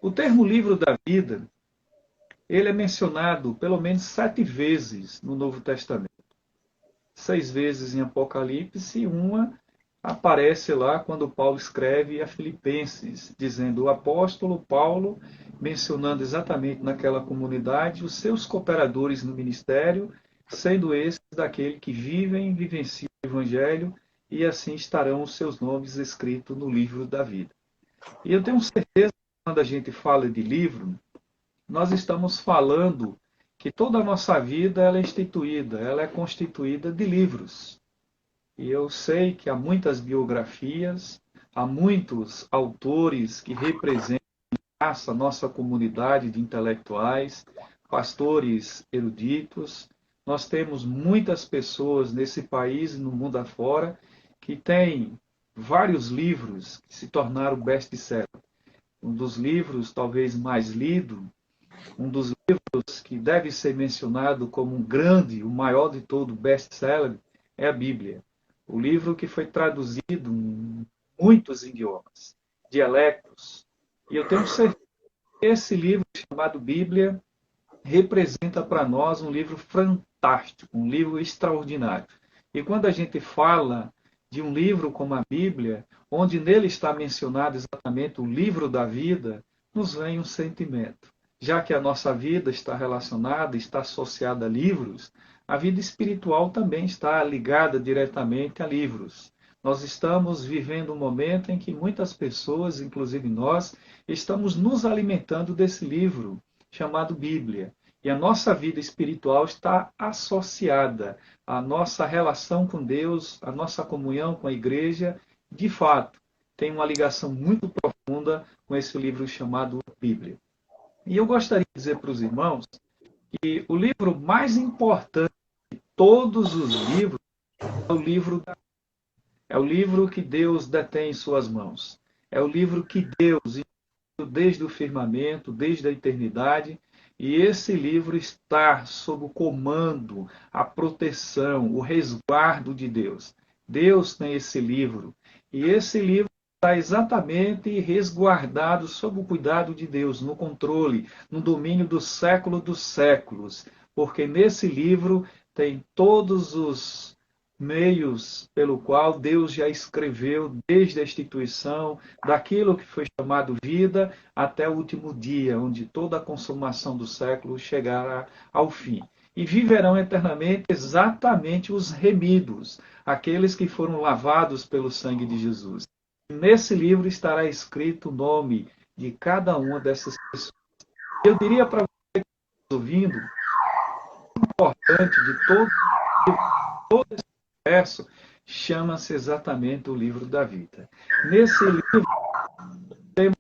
O termo livro da vida, ele é mencionado pelo menos 7 vezes no Novo Testamento. 6 vezes em Apocalipse e uma aparece lá quando Paulo escreve a Filipenses, dizendo o apóstolo Paulo, mencionando exatamente naquela comunidade os seus cooperadores no ministério, sendo esses daquele que vivem e vivenciam o Evangelho, e assim estarão os seus nomes escritos no livro da vida. E eu tenho certeza que quando a gente fala de livro, nós estamos falando que toda a nossa vida ela é instituída, ela é constituída de livros. E eu sei que há muitas biografias, há muitos autores que representam a nossa comunidade de intelectuais, pastores eruditos. Nós temos muitas pessoas nesse país e no mundo afora que têm vários livros que se tornaram best-seller. Um dos livros talvez mais lido, um dos livros que deve ser mencionado como um grande, o maior de todo best-seller, é a Bíblia. O livro que foi traduzido em muitos idiomas, dialectos. E eu tenho certeza que esse livro chamado Bíblia representa para nós um livro fantástico, um livro extraordinário. E quando a gente fala de um livro como a Bíblia, onde nele está mencionado exatamente o livro da vida, nos vem um sentimento. Já que a nossa vida está relacionada, está associada a livros, a vida espiritual também está ligada diretamente a livros. Nós estamos vivendo um momento em que muitas pessoas, inclusive nós, estamos nos alimentando desse livro chamado Bíblia. E a nossa vida espiritual está associada à nossa relação com Deus, à nossa comunhão com a igreja, de fato, tem uma ligação muito profunda com esse livro chamado Bíblia. E eu gostaria de dizer para os irmãos que o livro mais importante de todos os livros é o livro da é o livro que Deus detém em suas mãos. É o livro que Deus, desde o firmamento, desde a eternidade, e esse livro está sob o comando, a proteção, o resguardo de Deus. Deus tem esse livro, e esse livro está exatamente resguardado sob o cuidado de Deus, no controle, no domínio do século dos séculos, porque nesse livro tem todos os meios pelo qual Deus já escreveu desde a instituição daquilo que foi chamado vida até o último dia, onde toda a consumação do século chegará ao fim. E viverão eternamente exatamente os remidos, aqueles que foram lavados pelo sangue de Jesus. E nesse livro estará escrito o nome de cada uma dessas pessoas. Eu diria para você que está ouvindo, o importante de todo esse verso chama-se exatamente o livro da vida. Nesse livro temos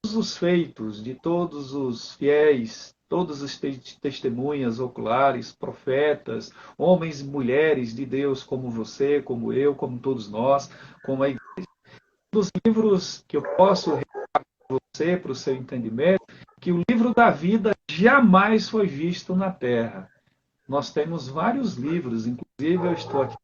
todos os feitos de todos os fiéis, todas as testemunhas oculares, profetas, homens e mulheres de Deus como você, como eu, como todos nós, como a igreja. Um dos livros que eu posso revelar para você, para o seu entendimento, que o livro da vida jamais foi visto na Terra. Nós temos vários livros, inclusive eu estou aqui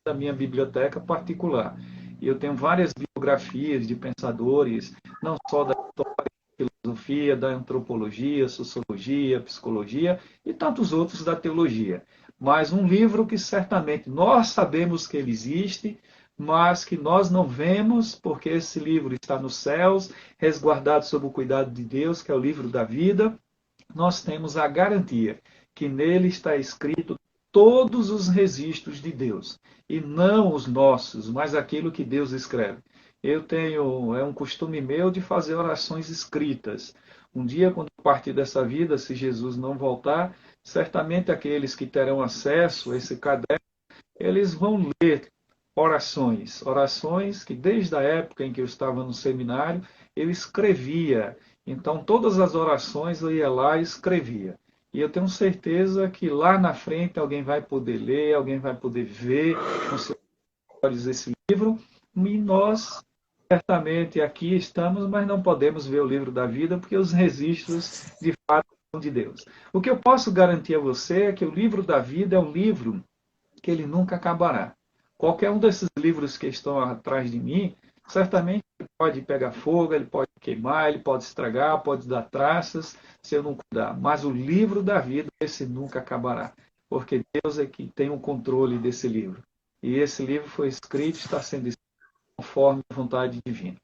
da minha biblioteca particular. E eu tenho várias biografias de pensadores, não só da história, da filosofia, da antropologia, sociologia, psicologia e tantos outros da teologia. Mas um livro que certamente nós sabemos que ele existe, mas que nós não vemos, porque esse livro está nos céus, resguardado sob o cuidado de Deus, que é o livro da vida. Nós temos a garantia que nele está escrito todos os registros de Deus, e não os nossos, mas aquilo que Deus escreve. É um costume meu de fazer orações escritas. Um dia, quando partir dessa vida, se Jesus não voltar, certamente aqueles que terão acesso a esse caderno, eles vão ler orações que desde a época em que eu estava no seminário, eu escrevia. Então, todas as orações eu ia lá e escrevia. E eu tenho certeza que lá na frente alguém vai poder ler, alguém vai poder ver com seus olhos esse livro, e nós certamente aqui estamos, mas não podemos ver o livro da vida, porque os registros de fato são de Deus. O que eu posso garantir a você é que o livro da vida é um livro que ele nunca acabará. Qualquer um desses livros que estão atrás de mim, Certamente ele pode pegar fogo, ele pode queimar, ele pode estragar, pode dar traças, se eu não cuidar. Mas o livro da vida, esse nunca acabará. Porque Deus é que tem o controle desse livro. E esse livro foi escrito, está sendo escrito conforme a vontade divina.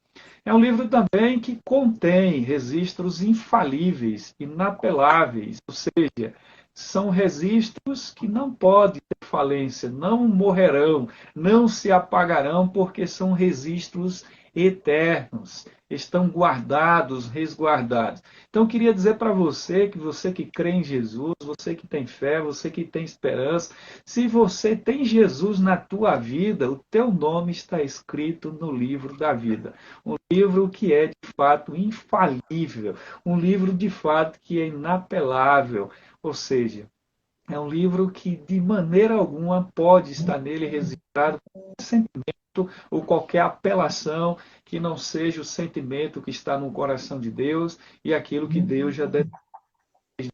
É um livro também que contém registros infalíveis, inapeláveis, ou seja, são registros que não podem ter falência, não morrerão, não se apagarão, porque são registros eternos, estão guardados, resguardados. Então, eu queria dizer para você que crê em Jesus, você que tem fé, você que tem esperança, se você tem Jesus na tua vida, o teu nome está escrito no livro da vida. Um livro que é de fato infalível, um livro de fato que é inapelável, ou seja, é um livro que de maneira alguma pode estar nele registrado qualquer sentimento ou qualquer apelação que não seja o sentimento que está no coração de Deus e aquilo que Deus já desde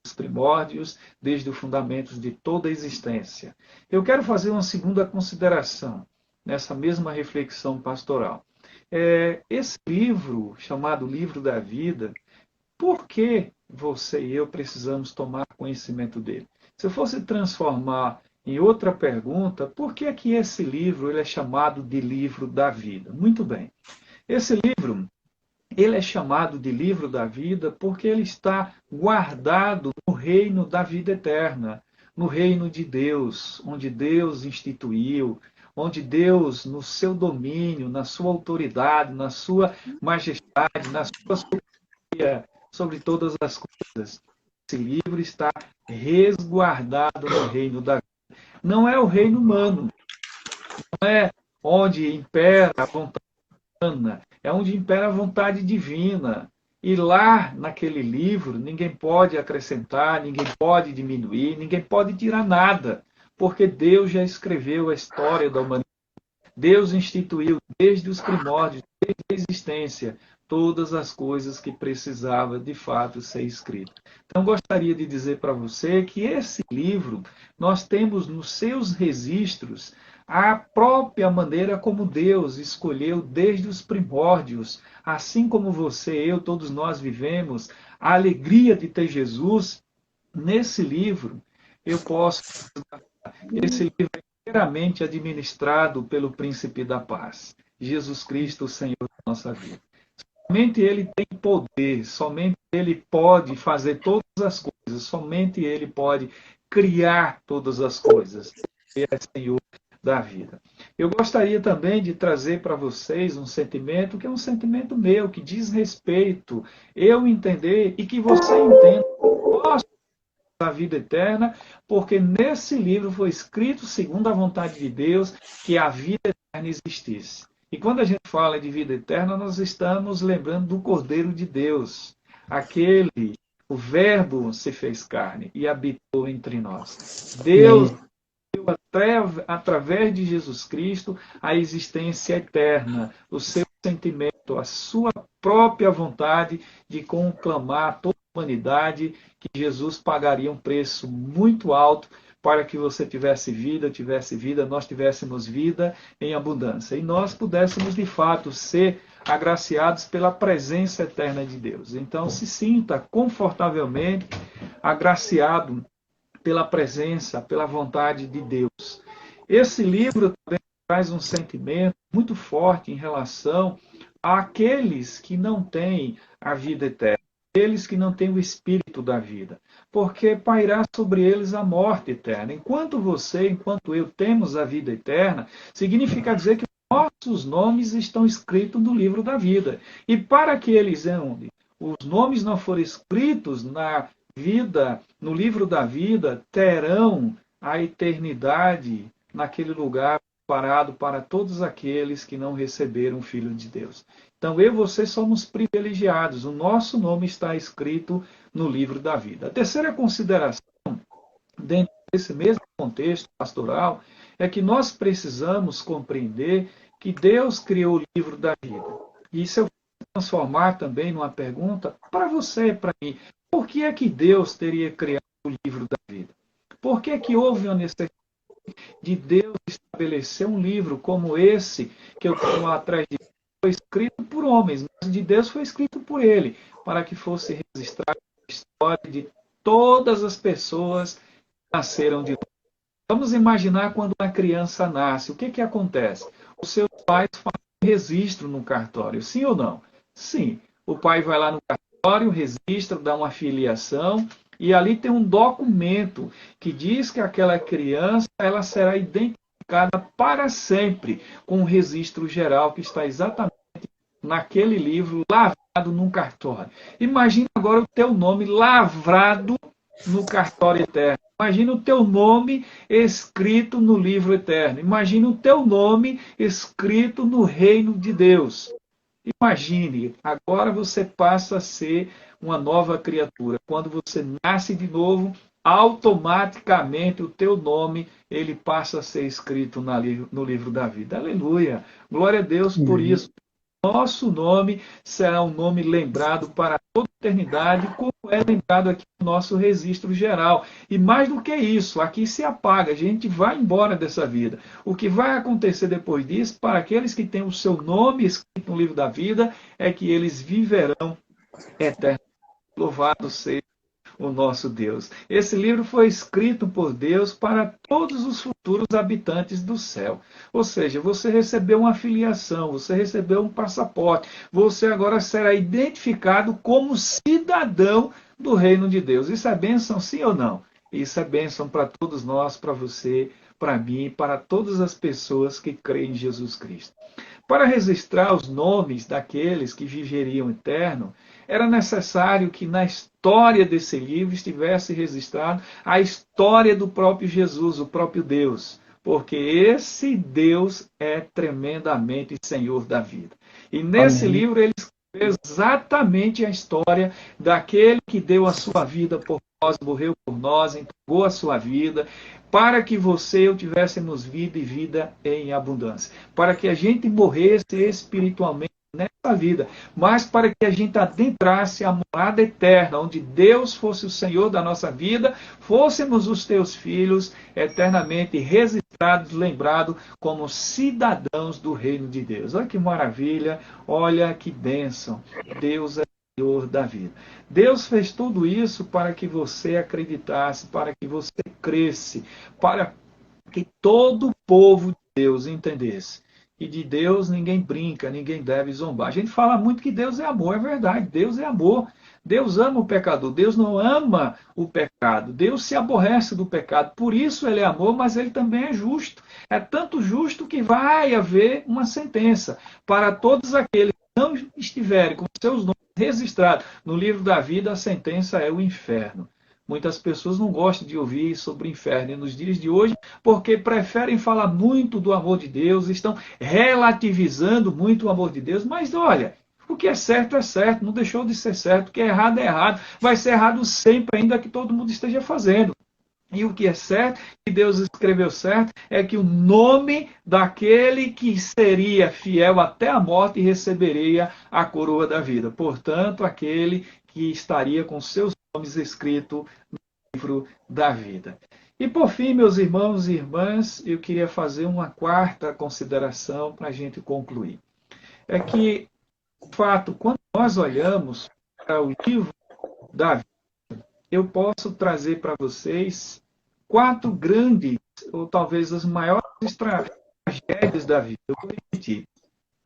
os primórdios, desde os fundamentos de toda a existência. Eu quero fazer uma segunda consideração nessa mesma reflexão pastoral. Esse livro, chamado Livro da Vida, por que você e eu precisamos tomar conhecimento dele? Se eu fosse transformar em outra pergunta, por que é que esse livro ele é chamado de Livro da Vida? Muito bem. Esse livro ele é chamado de Livro da Vida porque ele está guardado no reino da vida eterna, no reino de Deus, onde Deus instituiu, onde Deus, no seu domínio, na sua autoridade, na sua majestade, na sua soberania sobre todas as coisas. Esse livro está resguardado no reino da vida. Não é o reino humano, não é onde impera a vontade humana, é onde impera a vontade divina. E lá, naquele livro, ninguém pode acrescentar, ninguém pode diminuir, ninguém pode tirar nada, porque Deus já escreveu a história da humanidade. Deus instituiu desde os primórdios, desde a existência, todas as coisas que precisava de fato ser escrito. Então, gostaria de dizer para você que esse livro, nós temos nos seus registros a própria maneira como Deus escolheu desde os primórdios, assim como você, eu, todos nós vivemos a alegria de ter Jesus nesse livro. Eu posso, esse livro é inteiramente administrado pelo Príncipe da Paz, Jesus Cristo, o Senhor da nossa vida. Somente Ele tem poder, somente Ele pode fazer todas as coisas, somente Ele pode criar todas as coisas. Ele é Senhor da vida. Eu gostaria também de trazer para vocês um sentimento que é um sentimento meu, que diz respeito, eu entender e que você entenda a vida eterna, porque nesse livro foi escrito, segundo a vontade de Deus, que a vida eterna existisse. E quando a gente fala de vida eterna, nós estamos lembrando do Cordeiro de Deus, aquele, o Verbo se fez carne e habitou entre nós. Deus deu através de Jesus Cristo a existência eterna, o seu sentimento, a sua própria vontade de conclamar toda a humanidade que Jesus pagaria um preço muito alto para que você tivesse vida, nós tivéssemos vida em abundância. E nós pudéssemos, de fato, ser agraciados pela presença eterna de Deus. Então, se sinta confortavelmente agraciado pela presença, pela vontade de Deus. Esse livro também traz um sentimento muito forte em relação àqueles que não têm a vida eterna, aqueles que não têm o espírito da vida, porque pairá sobre eles a morte eterna. Enquanto você, enquanto eu temos a vida eterna, significa dizer que nossos nomes estão escritos no livro da vida. E para aqueles onde os nomes não forem escritos na vida, no livro da vida, terão a eternidade naquele lugar preparado para todos aqueles que não receberam o Filho de Deus. Então, eu e você somos privilegiados. O nosso nome está escrito no livro da vida. A terceira consideração, dentro desse mesmo contexto pastoral, é que nós precisamos compreender que Deus criou o livro da vida. E isso eu vou transformar também numa pergunta para você, para mim. Por que é que Deus teria criado o livro da vida? Por que é que houve uma necessidade de Deus estabelecer um livro como esse que eu tenho atrás de foi escrito por homens, mas de Deus foi escrito por ele, para que fosse registrada a história de todas as pessoas que nasceram de novo. Vamos imaginar quando uma criança nasce, o que que acontece? Os seus pais fazem um registro no cartório, sim ou não? Sim. O pai vai lá no cartório, registra, dá uma filiação, e ali tem um documento que diz que aquela criança ela será identificada para sempre com o registro geral que está exatamente naquele livro lavrado num cartório. Imagina agora o teu nome lavrado no cartório eterno. Imagina o teu nome escrito no livro eterno. Imagina o teu nome escrito no reino de Deus. Imagine, agora você passa a ser uma nova criatura. Quando você nasce de novo, automaticamente o teu nome ele passa a ser escrito no livro da vida. Aleluia! Glória a Deus por isso. Nosso nome será um nome lembrado para toda a eternidade, como é lembrado aqui no nosso registro geral. E mais do que isso, aqui se apaga, a gente vai embora dessa vida. O que vai acontecer depois disso, para aqueles que têm o seu nome escrito no livro da vida, é que eles viverão eternamente. Louvado seja o nosso Deus. Esse livro foi escrito por Deus para todos os futuros habitantes do céu. Ou seja, você recebeu uma filiação, você recebeu um passaporte, você agora será identificado como cidadão do reino de Deus. Isso é bênção, sim ou não? Isso é bênção para todos nós, para você, para mim, para todas as pessoas que creem em Jesus Cristo. Para registrar os nomes daqueles que viveriam eterno, era necessário que na história desse livro estivesse registrado a história do próprio Jesus, o próprio Deus, porque esse Deus é tremendamente Senhor da vida. E nesse Amém. livro ele escreveu exatamente a história daquele que deu a sua vida por nós, morreu por nós, entregou a sua vida, para que você e eu tivéssemos vida e vida em abundância. Para que a gente morresse espiritualmente nessa vida, mas para que a gente adentrasse a morada eterna, onde Deus fosse o Senhor da nossa vida, fôssemos os teus filhos eternamente registrados, lembrados como cidadãos do reino de Deus. Olha que maravilha, olha que bênção. Deus é Senhor da vida. Deus fez tudo isso para que você acreditasse, para que você cresce, para que todo o povo de Deus entendesse. E de Deus ninguém brinca, ninguém deve zombar. A gente fala muito que Deus é amor, é verdade, Deus é amor. Deus ama o pecador, Deus não ama o pecado, Deus se aborrece do pecado, por isso ele é amor, mas ele também é justo. É tanto justo que vai haver uma sentença para todos aqueles que não estiverem com seus nomes registrados no livro da vida, a sentença é o inferno. Muitas pessoas não gostam de ouvir sobre o inferno nos dias de hoje, porque preferem falar muito do amor de Deus, estão relativizando muito o amor de Deus, mas olha, o que é certo, não deixou de ser certo, o que é errado, vai ser errado sempre, ainda que todo mundo esteja fazendo. E o que é certo, que Deus escreveu certo, é que o nome daquele que seria fiel até a morte receberia a coroa da vida. Portanto, aquele que estaria com seus nomes escritos no livro da vida. E por fim, meus irmãos e irmãs, eu queria fazer uma quarta consideração para a gente concluir. É que, de fato, quando nós olhamos para o livro da vida, eu posso trazer para vocês quatro grandes, ou talvez as maiores tragédias da vida. Eu vou repetir.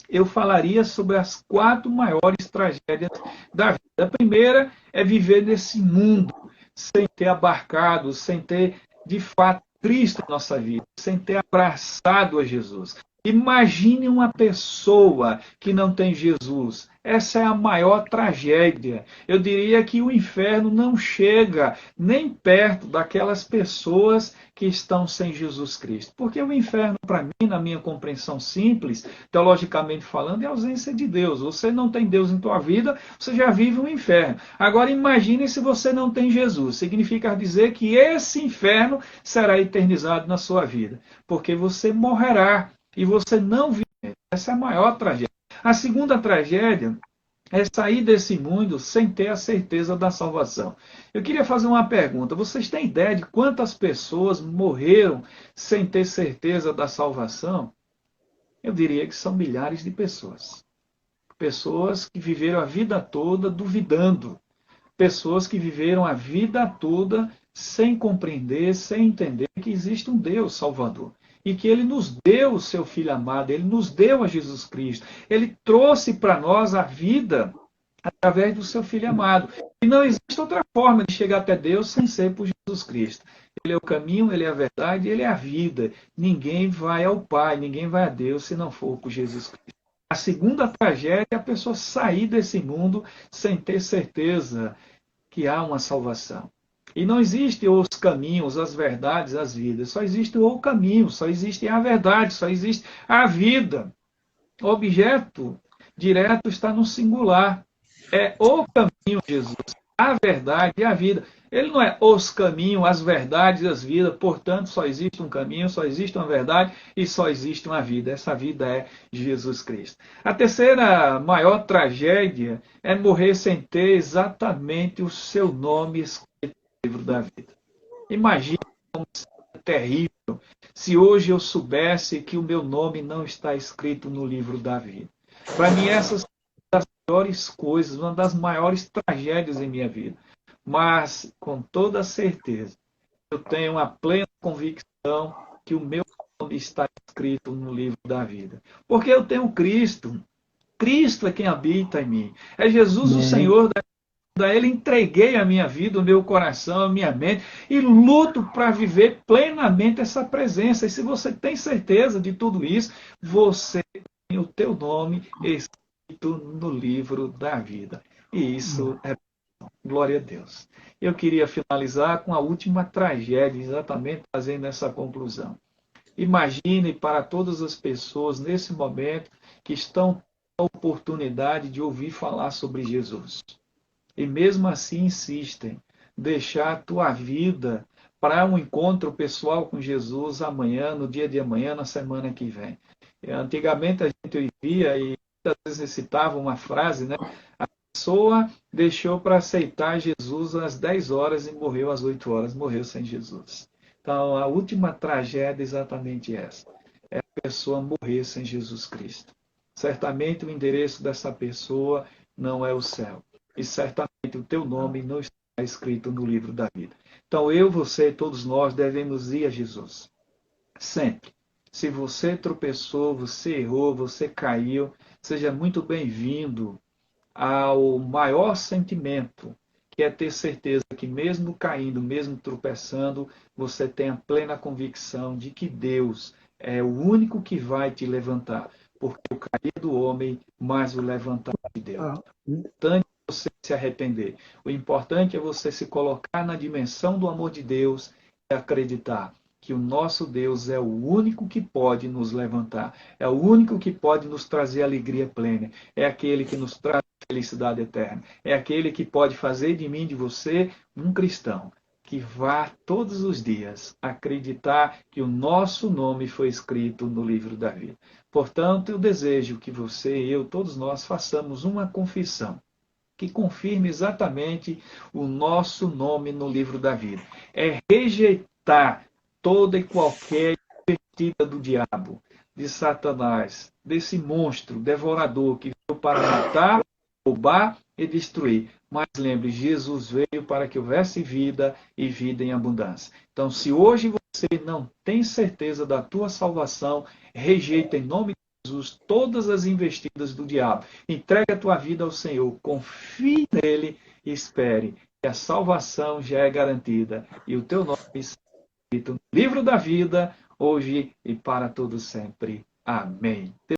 Eu falaria sobre as quatro maiores tragédias da vida. A primeira é viver nesse mundo sem ter abarcado, sem ter, de fato, Cristo em nossa vida, sem ter abraçado a Jesus. Imagine uma pessoa que não tem Jesus. Essa é a maior tragédia. Eu diria que o inferno não chega nem perto daquelas pessoas que estão sem Jesus Cristo. Porque o inferno, para mim, na minha compreensão simples, teologicamente falando, é a ausência de Deus. Você não tem Deus em tua vida, você já vive um inferno. Agora imagine se você não tem Jesus. Significa dizer que esse inferno será eternizado na sua vida. Porque você morrerá e você não vive. Essa é a maior tragédia. A segunda tragédia é sair desse mundo sem ter a certeza da salvação. Eu queria fazer uma pergunta. Vocês têm ideia de quantas pessoas morreram sem ter certeza da salvação? Eu diria que são milhares de pessoas. pessoas que viveram a vida toda duvidando, pessoas que viveram a vida toda sem compreender, sem entender que existe um Deus Salvador. E que Ele nos deu o seu Filho amado, Ele nos deu a Jesus Cristo. Ele trouxe para nós a vida através do seu Filho amado. E não existe outra forma de chegar até Deus sem ser por Jesus Cristo. Ele é o caminho, Ele é a verdade, Ele é a vida. Ninguém vai ao Pai, ninguém vai a Deus se não for por Jesus Cristo. A segunda tragédia é a pessoa sair desse mundo sem ter certeza que há uma salvação. E não existem os caminhos, as verdades, as vidas. Só existe o caminho, só existe a verdade, só existe a vida. O objeto direto está no singular. É o caminho, Jesus, a verdade e a vida. Ele não é os caminhos, as verdades e as vidas. Portanto, só existe um caminho, só existe uma verdade e só existe uma vida. Essa vida é Jesus Cristo. A terceira maior tragédia é morrer sem ter exatamente o seu nome escrito no livro da vida. Imagine como seria terrível se hoje eu soubesse que o meu nome não está escrito no livro da vida. Para mim, essas são uma das maiores coisas, uma das maiores tragédias em minha vida. Mas, com toda certeza, eu tenho uma plena convicção que o meu nome está escrito no livro da vida. Porque eu tenho Cristo. Cristo é quem habita em mim. É Jesus o Senhor da vida. Ele entreguei a minha vida, o meu coração, a minha mente e luto para viver plenamente essa presença. E se você tem certeza de tudo isso, você tem o teu nome escrito no livro da vida. E isso é glória a Deus. Eu queria finalizar com a última tragédia, exatamente fazendo essa conclusão. Imagine para todas as pessoas nesse momento que estão com a oportunidade de ouvir falar sobre Jesus. E mesmo assim insistem, deixar a tua vida para um encontro pessoal com Jesus amanhã, no dia de amanhã, na semana que vem. Antigamente a gente ouvia e muitas vezes recitava uma frase, né? A pessoa deixou para aceitar Jesus às 10 horas e morreu às 8 horas, morreu sem Jesus. Então, a última tragédia é exatamente essa. É a pessoa morrer sem Jesus Cristo. Certamente o endereço dessa pessoa não é o céu. E certamente o teu nome não está escrito no livro da vida. Então, eu, você, todos nós devemos ir a Jesus. Sempre. Se você tropeçou, você errou, você caiu, seja muito bem-vindo ao maior sentimento, que é ter certeza que mesmo caindo, mesmo tropeçando, você tem a plena convicção de que Deus é o único que vai te levantar, porque o cair do homem, mais o levantar de Deus. O importante é você se arrepender. O importante é você se colocar na dimensão do amor de Deus e acreditar que o nosso Deus é o único que pode nos levantar, é o único que pode nos trazer alegria plena, é aquele que nos traz felicidade eterna, é aquele que pode fazer de mim, de você, um cristão, que vá todos os dias acreditar que o nosso nome foi escrito no livro da vida. Portanto, eu desejo que você e eu, todos nós, façamos uma confissão que confirme exatamente o nosso nome no livro da vida. É rejeitar toda e qualquer investida do diabo, de Satanás, desse monstro devorador que veio para matar, roubar e destruir. Mas lembre, Jesus veio para que houvesse vida e vida em abundância. Então, se hoje você não tem certeza da tua salvação, rejeita em nome de Jesus todas as investidas do diabo. Entregue a tua vida ao Senhor, confie nele e espere que a salvação já é garantida e o teu nome está escrito no livro da vida, hoje e para todo sempre. Amém.